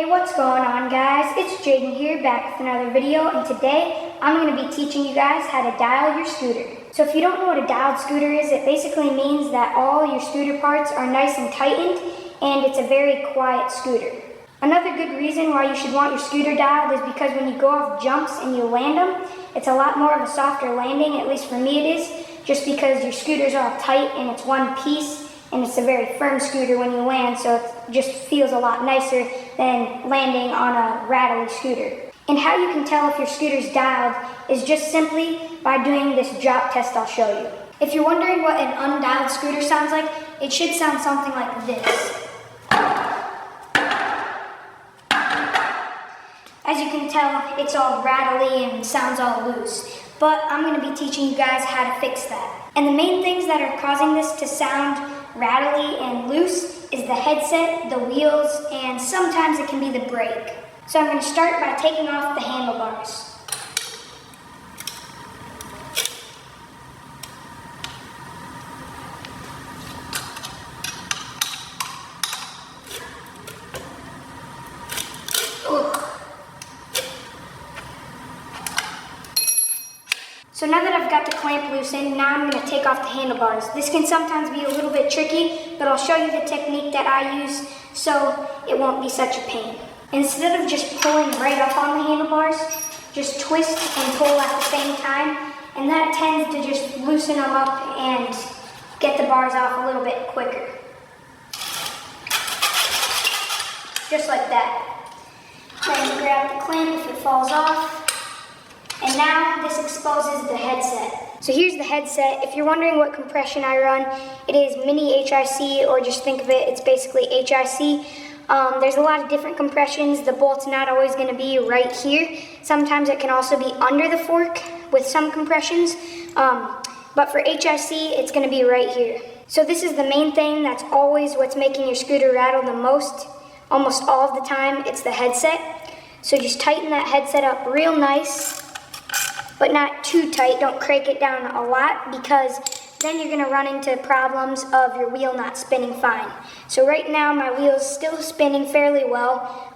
What's going on, guys? It's Jaden here, back with another video, and today I'm going to be teaching you guys how to dial your scooter. So if you don't know what a dialed scooter is, it basically means that all your scooter parts are nice and tightened, and it's a very quiet scooter. Another good reason why you should want your scooter dialed is because when you go off jumps and you land them, it's a lot more of a softer landing, at least for me it is, just because your scooter's all tight and it's one piece. And it's a very firm scooter when you land, so it just feels a lot nicer than landing on a rattly scooter. And how you can tell if your scooter's dialed is just simply by doing this drop test I'll show you. If you're wondering what an undialed scooter sounds like, it should sound something like this. As you can tell, it's all rattly and sounds all loose. But I'm going to be teaching you guys how to fix that. And the main things that are causing this to sound rattly and loose is the headset, the wheels, and sometimes it can be the brake. So I'm going to start by taking off the handlebars. So now that I've got the clamp loosened, now I'm going to take off the handlebars. This can sometimes be a little bit tricky, but I'll show you the technique that I use so it won't be such a pain. Instead of just pulling right up on the handlebars, just twist and pull at the same time, and that tends to just loosen them up and get the bars off a little bit quicker. Just like that. Then grab the clamp if it falls off. And now this exposes the headset. So here's the headset. If you're wondering what compression I run, it is mini HRC, or just think of it, it's basically HRC. There's a lot of different compressions. The bolt's not always going to be right here. Sometimes it can also be under the fork with some compressions. But for HRC, it's going to be right here. So this is the main thing that's always what's making your scooter rattle the most. Almost all of the time, it's the headset. So just tighten that headset up real nice, but not too tight. Don't crank it down a lot, because then you're gonna run into problems of your wheel not spinning fine. So right now my wheel's still spinning fairly well,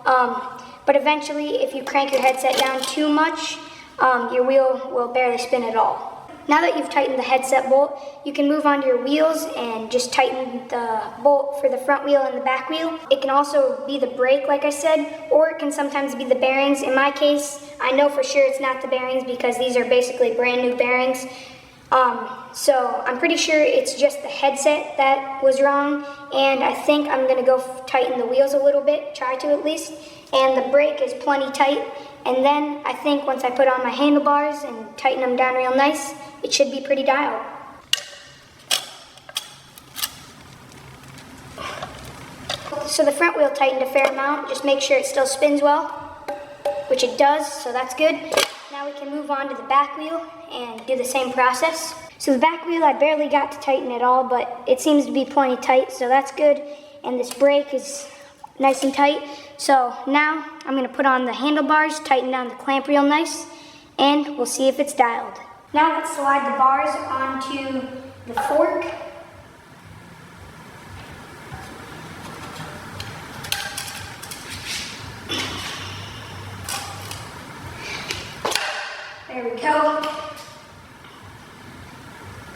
but eventually if you crank your headset down too much, your wheel will barely spin at all. Now that you've tightened the headset bolt, you can move on to your wheels and just tighten the bolt for the front wheel and the back wheel. It can also be the brake, like I said, or it can sometimes be the bearings. In my case, I know for sure it's not the bearings because these are basically brand new bearings. So I'm pretty sure it's just the headset that was wrong, and I think I'm gonna go tighten the wheels a little bit, try to at least, and the brake is plenty tight. And then I think once I put on my handlebars and tighten them down real nice, it should be pretty dialed. So the front wheel tightened a fair amount. Just make sure it still spins well, which it does, so that's good. Now we can move on to the back wheel and do the same process. So the back wheel, I barely got to tighten at all, but it seems to be plenty tight, so that's good. And this brake is nice and tight. So now I'm going to put on the handlebars, tighten down the clamp real nice, and we'll see if it's dialed. Now let's slide the bars onto the fork. There we go.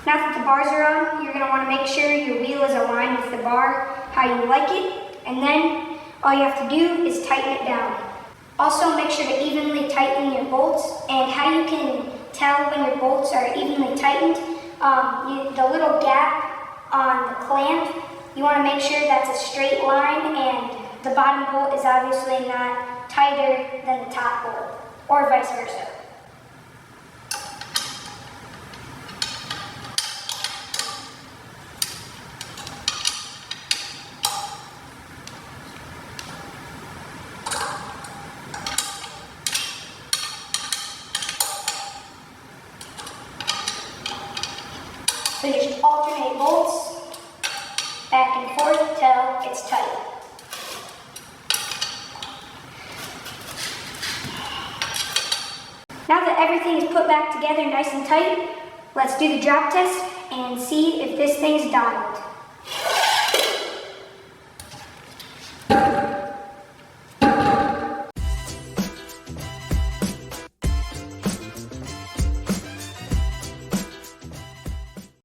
Now that the bars are on, you're going to want to make sure your wheel is aligned with the bar how you like it, and then all you have to do is tighten it down. Also, make sure to evenly tighten your bolts, and how you can tell when your bolts are evenly tightened, the little gap on the clamp, you want to make sure that's a straight line, and the bottom bolt is obviously not tighter than the top bolt, or vice versa. So just alternate bolts back and forth till it's tight. Now that everything is put back together nice and tight, let's do the drop test and see if this thing's dialed.